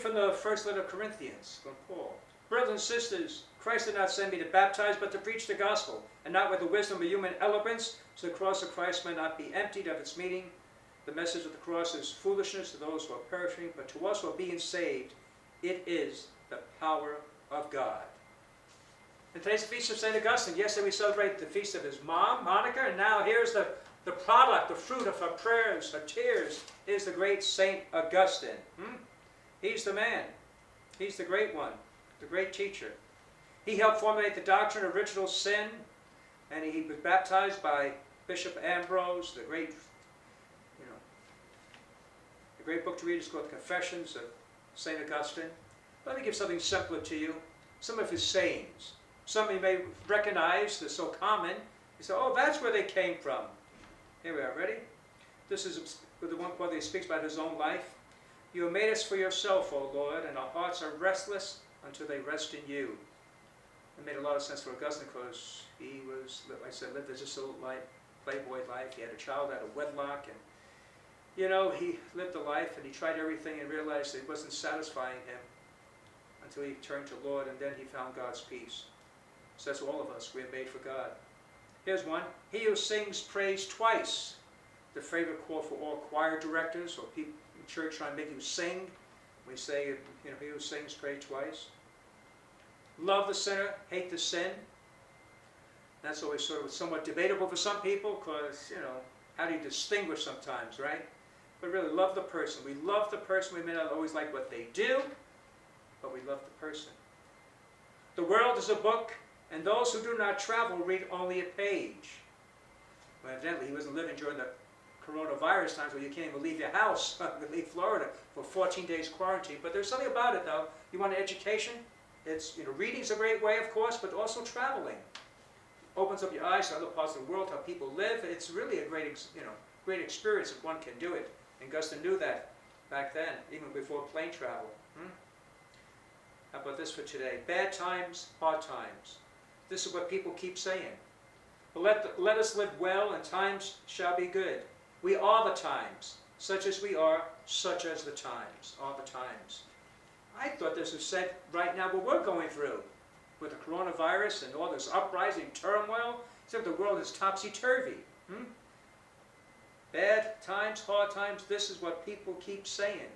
from the first letter of Corinthians, from Paul. Brothers and sisters, Christ did not send me to baptize, but to preach the gospel, and not with the wisdom of human eloquence, so the cross of Christ may not be emptied of its meaning. The message of the cross is foolishness to those who are perishing, but to us who are being saved, it is the power of God. And today's the feast of St. Augustine. Yesterday we celebrated the feast of his mom, Monica, and now here's the product, the fruit of her prayers, her tears, is the great St. Augustine. He's the man. He's the great one, the great teacher. He helped formulate the doctrine of original sin, and he was baptized by Bishop Ambrose. The great book to read is called Confessions of St. Augustine. Let me give something simpler to you, some of his sayings. Some of you may recognize, they're so common. You say, oh, that's where they came from. Here we are, ready? This is the one quote that he speaks about his own life. You have made us for yourself, O Lord, and our hearts are restless until they rest in you. It made a lot of sense for Augustine because he was, like I said, lived just a little playboy life. He had a child out of wedlock, and he lived a life and he tried everything and realized it wasn't satisfying him until he turned to the Lord, and then he found God's peace. So that's all of us. We are made for God. Here's one. He who sings prays twice. The favorite quote for all choir directors or people in church trying to make you sing. We say, he who sings prays twice. Love the sinner, hate the sin. That's always sort of somewhat debatable for some people because, how do you distinguish sometimes, right? But really, love the person. We love the person. We may not always like what they do, but we love the person. The world is a book, and those who do not travel read only a page. Well, evidently, he wasn't living during the coronavirus times where you can't even leave your house, leave Florida for 14 days quarantine. But there's something about it, though. You want an education? It's, reading's a great way, of course, but also traveling. Opens up your eyes to other parts of the world, how people live. It's really a great, great experience if one can do it. And Augustine knew that back then, even before plane travel. How about this for today? Bad times, hard times. This is what people keep saying. But let us live well, and times shall be good. We are the times. Such as we are, such as the times. Are the times. I thought this was said right now what we're going through. With the coronavirus and all this uprising turmoil, except the world is topsy-turvy. Bad times, hard times, this is what people keep saying.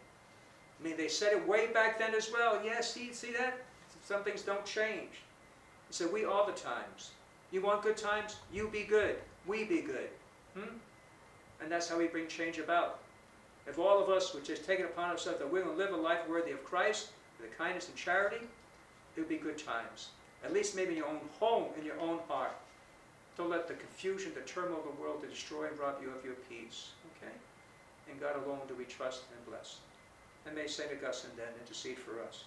I mean, they said it way back then as well. Yes, see that? Some things don't change. He said, we are the times. You want good times? You be good. We be good. And that's how we bring change about. If all of us would just take it upon ourselves that we're going to live a life worthy of Christ, with kindness and charity, it would be good times. At least maybe in your own home, in your own heart. Don't let the confusion, the turmoil of the world to destroy and rob you of your peace. Okay? In God alone do we trust and bless. And may St. Augustine then intercede for us.